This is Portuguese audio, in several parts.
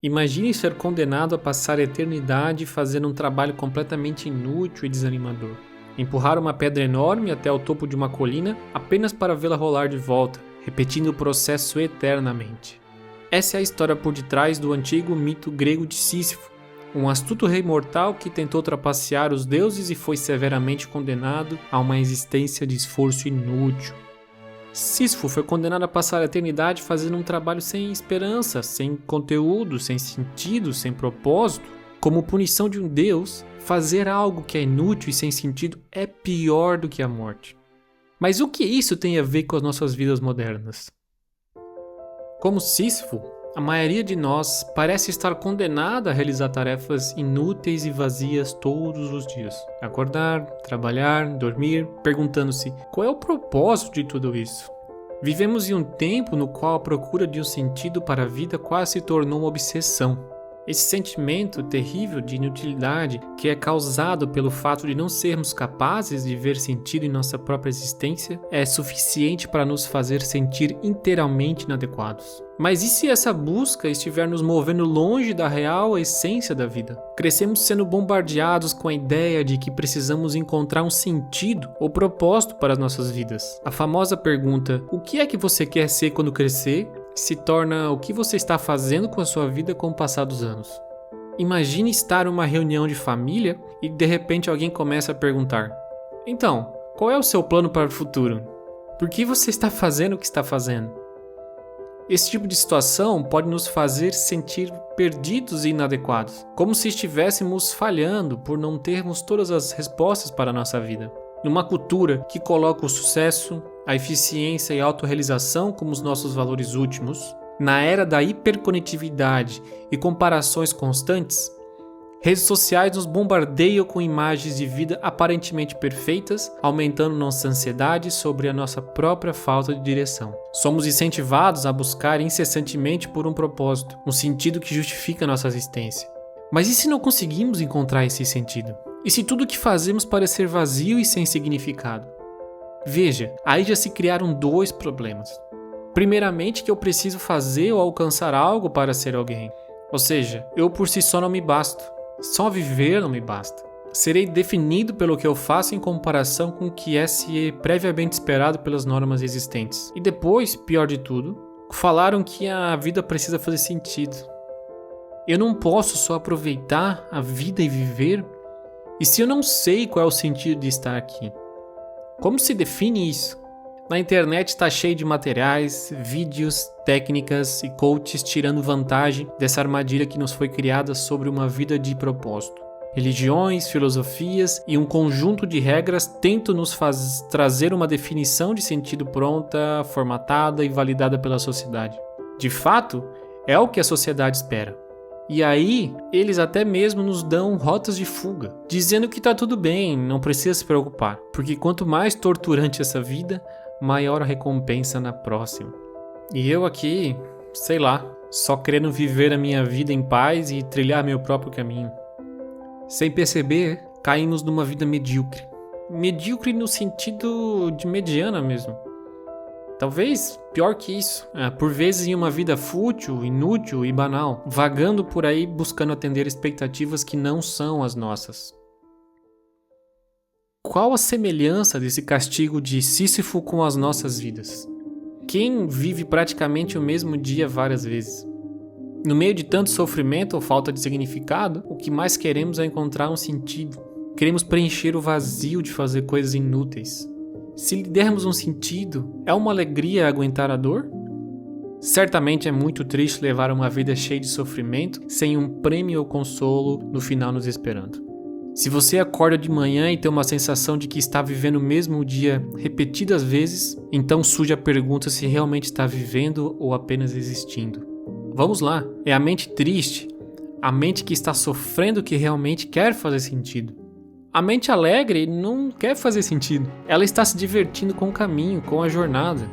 Imagine ser condenado a passar a eternidade fazendo um trabalho completamente inútil e desanimador. Empurrar uma pedra enorme até o topo de uma colina apenas para vê-la rolar de volta, repetindo o processo eternamente. Essa é a história por detrás do antigo mito grego de Sísifo, um astuto rei mortal que tentou trapacear os deuses e foi severamente condenado a uma existência de esforço inútil. Sísifo foi condenado a passar a eternidade fazendo um trabalho sem esperança, sem conteúdo, sem sentido, sem propósito. Como punição de um deus, fazer algo que é inútil e sem sentido é pior do que a morte. Mas o que isso tem a ver com as nossas vidas modernas? Como Sísifo, a maioria de nós parece estar condenada a realizar tarefas inúteis e vazias todos os dias. Acordar, trabalhar, dormir, perguntando-se qual é o propósito de tudo isso. Vivemos em um tempo no qual a procura de um sentido para a vida quase se tornou uma obsessão. Esse sentimento terrível de inutilidade que é causado pelo fato de não sermos capazes de ver sentido em nossa própria existência é suficiente para nos fazer sentir inteiramente inadequados. Mas e se essa busca estiver nos movendo longe da real essência da vida? Crescemos sendo bombardeados com a ideia de que precisamos encontrar um sentido ou propósito para as nossas vidas. A famosa pergunta, o que é que você quer ser quando crescer? Se torna o que você está fazendo com a sua vida com o passar dos anos. Imagine estar em uma reunião de família e de repente alguém começa a perguntar: então, qual é o seu plano para o futuro? Por que você está fazendo o que está fazendo? Esse tipo de situação pode nos fazer sentir perdidos e inadequados, como se estivéssemos falhando por não termos todas as respostas para a nossa vida. Numa cultura que coloca o sucesso, a eficiência e a autorrealização como os nossos valores últimos, na era da hiperconectividade e comparações constantes, redes sociais nos bombardeiam com imagens de vida aparentemente perfeitas, aumentando nossa ansiedade sobre a nossa própria falta de direção. Somos incentivados a buscar incessantemente por um propósito, um sentido que justifica nossa existência. Mas e se não conseguimos encontrar esse sentido? E se tudo o que fazemos parecer vazio e sem significado? Veja, aí já se criaram dois problemas. Primeiramente, que eu preciso fazer ou alcançar algo para ser alguém. Ou seja, eu por si só não me basto. Só viver não me basta. Serei definido pelo que eu faço em comparação com o que é previamente esperado pelas normas existentes. E depois, pior de tudo, falaram que a vida precisa fazer sentido. Eu não posso só aproveitar a vida e viver? E se eu não sei qual é o sentido de estar aqui? Como se define isso? Na internet está cheio de materiais, vídeos, técnicas e coaches tirando vantagem dessa armadilha que nos foi criada sobre uma vida de propósito. Religiões, filosofias e um conjunto de regras tentam nos trazer uma definição de sentido pronta, formatada e validada pela sociedade. De fato, é o que a sociedade espera. E aí, eles até mesmo nos dão rotas de fuga, dizendo que tá tudo bem, não precisa se preocupar, porque quanto mais torturante essa vida, maior a recompensa na próxima. E eu aqui, sei lá, só querendo viver a minha vida em paz e trilhar meu próprio caminho. Sem perceber, caímos numa vida medíocre. Medíocre no sentido de mediana mesmo. Talvez pior que isso, por vezes em uma vida fútil, inútil e banal, vagando por aí buscando atender expectativas que não são as nossas. Qual a semelhança desse castigo de Sísifo com as nossas vidas? Quem vive praticamente o mesmo dia várias vezes? No meio de tanto sofrimento ou falta de significado, o que mais queremos é encontrar um sentido. Queremos preencher o vazio de fazer coisas inúteis. Se lhe dermos um sentido, é uma alegria aguentar a dor? Certamente é muito triste levar uma vida cheia de sofrimento, sem um prêmio ou consolo no final nos esperando. Se você acorda de manhã e tem uma sensação de que está vivendo o mesmo dia repetidas vezes, então surge a pergunta se realmente está vivendo ou apenas existindo. Vamos lá, é a mente triste, a mente que está sofrendo que realmente quer fazer sentido. A mente alegre não quer fazer sentido. Ela está se divertindo com o caminho, com a jornada.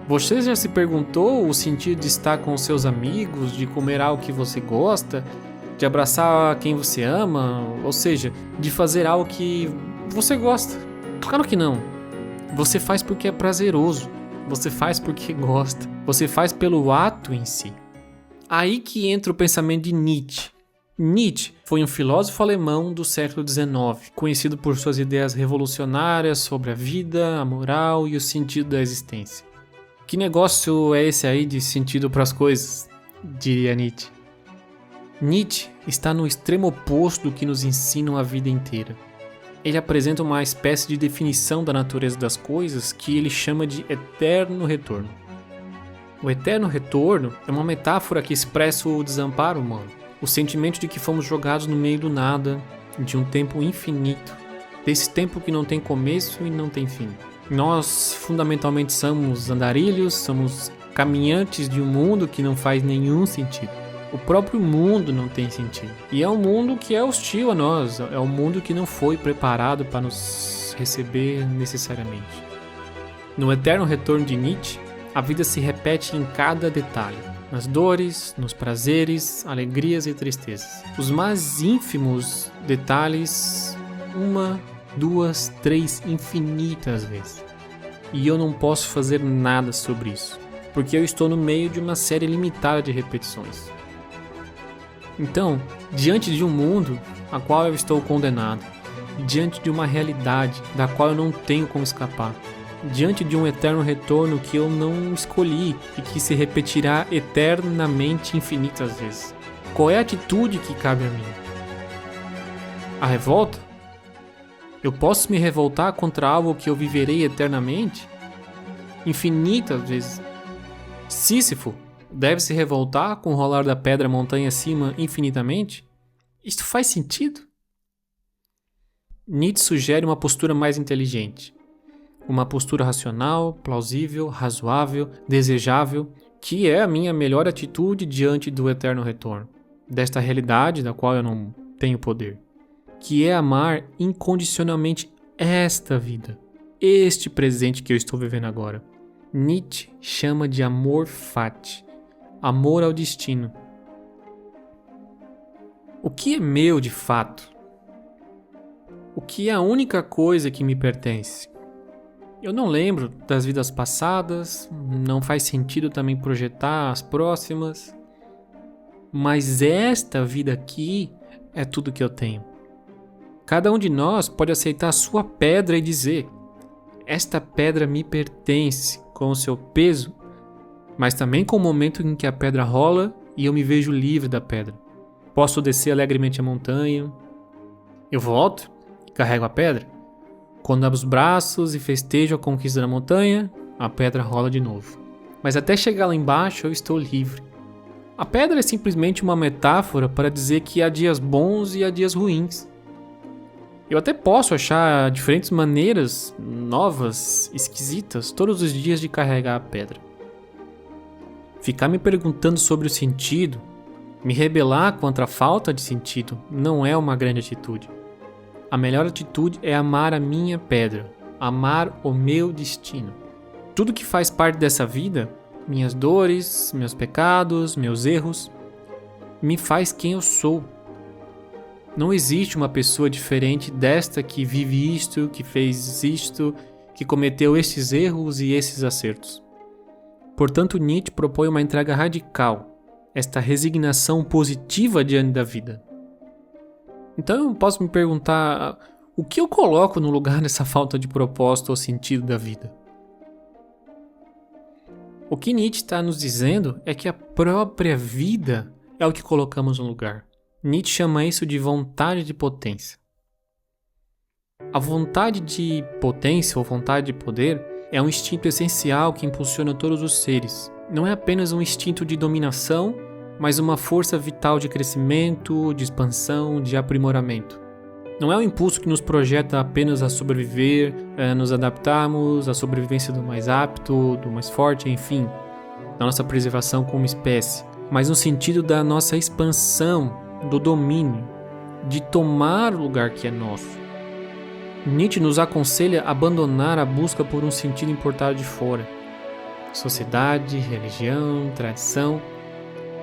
Você já se perguntou o sentido de estar com seus amigos, de comer algo que você gosta, de abraçar quem você ama, ou seja, de fazer algo que você gosta? Claro que não. Você faz porque é prazeroso. Você faz porque gosta. Você faz pelo ato em si. Aí que entra o pensamento de Nietzsche. Nietzsche foi um filósofo alemão do século XIX, conhecido por suas ideias revolucionárias sobre a vida, a moral e o sentido da existência. Que negócio é esse aí de sentido para as coisas? Diria Nietzsche. Nietzsche está no extremo oposto do que nos ensinam a vida inteira. Ele apresenta uma espécie de definição da natureza das coisas que ele chama de eterno retorno. O eterno retorno é uma metáfora que expressa o desamparo humano, o sentimento de que fomos jogados no meio do nada, de um tempo infinito, desse tempo que não tem começo e não tem fim. Nós, fundamentalmente, somos andarilhos, somos caminhantes de um mundo que não faz nenhum sentido. O próprio mundo não tem sentido. E é um mundo que é hostil a nós, é um mundo que não foi preparado para nos receber necessariamente. No eterno retorno de Nietzsche, a vida se repete em cada detalhe. Nas dores, nos prazeres, alegrias e tristezas. Os mais ínfimos detalhes, 1, 2, 3, infinitas vezes. E eu não posso fazer nada sobre isso, porque eu estou no meio de uma série limitada de repetições. Então, diante de um mundo a qual eu estou condenado, diante de uma realidade da qual eu não tenho como escapar, diante de um eterno retorno que eu não escolhi e que se repetirá eternamente infinitas vezes, qual é a atitude que cabe a mim? A revolta? Eu posso me revoltar contra algo que eu viverei eternamente? Infinitas vezes. Sísifo deve se revoltar com o rolar da pedra montanha acima infinitamente? Isto faz sentido? Nietzsche sugere uma postura mais inteligente. Uma postura racional, plausível, razoável, desejável, que é a minha melhor atitude diante do eterno retorno, desta realidade da qual eu não tenho poder, que é amar incondicionalmente esta vida, este presente que eu estou vivendo agora. Nietzsche chama de amor fati, amor ao destino. O que é meu de fato? O que é a única coisa que me pertence? Eu não lembro das vidas passadas, não faz sentido também projetar as próximas, mas esta vida aqui é tudo que eu tenho. Cada um de nós pode aceitar a sua pedra e dizer: esta pedra me pertence, com o seu peso, mas também com o momento em que a pedra rola e eu me vejo livre da pedra. Posso descer alegremente a montanha, eu volto e carrego a pedra. Quando abro os braços e festejo a conquista da montanha, a pedra rola de novo. Mas até chegar lá embaixo eu estou livre. A pedra é simplesmente uma metáfora para dizer que há dias bons e há dias ruins. Eu até posso achar diferentes maneiras, novas, esquisitas, todos os dias de carregar a pedra. Ficar me perguntando sobre o sentido, me rebelar contra a falta de sentido, não é uma grande atitude. A melhor atitude é amar a minha pedra, amar o meu destino. Tudo que faz parte dessa vida, minhas dores, meus pecados, meus erros, me faz quem eu sou. Não existe uma pessoa diferente desta que vive isto, que fez isto, que cometeu estes erros e esses acertos. Portanto, Nietzsche propõe uma entrega radical, esta resignação positiva diante da vida. Então eu posso me perguntar, o que eu coloco no lugar dessa falta de propósito ou sentido da vida? O que Nietzsche está nos dizendo é que a própria vida é o que colocamos no lugar. Nietzsche chama isso de vontade de potência. A vontade de potência ou vontade de poder é um instinto essencial que impulsiona todos os seres. Não é apenas um instinto de dominação, mas uma força vital de crescimento, de expansão, de aprimoramento. Não é um impulso que nos projeta apenas a sobreviver, a nos adaptarmos, à sobrevivência do mais apto, do mais forte, enfim, da nossa preservação como espécie, mas no sentido da nossa expansão, do domínio, de tomar o lugar que é nosso. Nietzsche nos aconselha a abandonar a busca por um sentido importado de fora, sociedade, religião, tradição.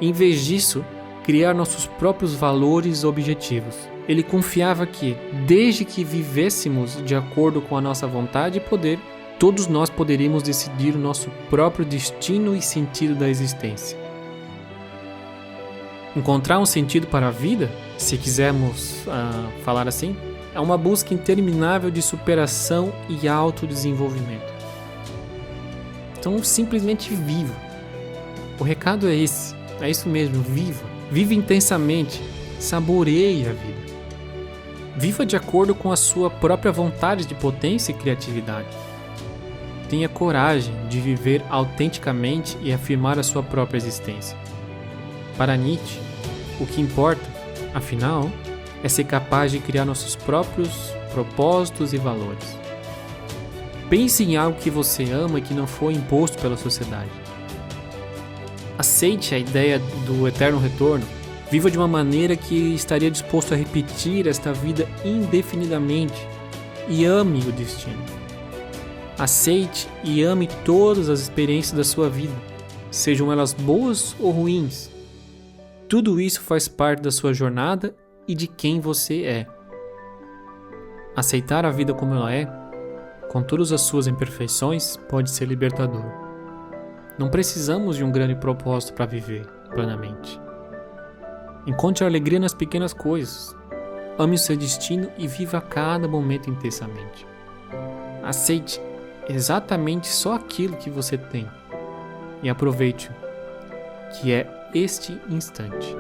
Em vez disso, criar nossos próprios valores e objetivos. Ele confiava que, desde que vivêssemos de acordo com a nossa vontade e poder, todos nós poderíamos decidir o nosso próprio destino e sentido da existência. Encontrar um sentido para a vida, se quisermos falar assim, é uma busca interminável de superação e autodesenvolvimento. Então, simplesmente viva. O recado é esse, é isso mesmo, viva. Viva intensamente, saboreie a vida. Viva de acordo com a sua própria vontade de potência e criatividade. Tenha coragem de viver autenticamente e afirmar a sua própria existência. Para Nietzsche, o que importa, afinal, é ser capaz de criar nossos próprios propósitos e valores. Pense em algo que você ama e que não foi imposto pela sociedade. Aceite a ideia do eterno retorno. Viva de uma maneira que estaria disposto a repetir esta vida indefinidamente e ame o destino. Aceite e ame todas as experiências da sua vida, sejam elas boas ou ruins. Tudo isso faz parte da sua jornada e de quem você é. Aceitar a vida como ela é, com todas as suas imperfeições, pode ser libertador. Não precisamos de um grande propósito para viver plenamente. Encontre a alegria nas pequenas coisas. Ame o seu destino e viva cada momento intensamente. Aceite exatamente só aquilo que você tem e aproveite-o, que é este instante.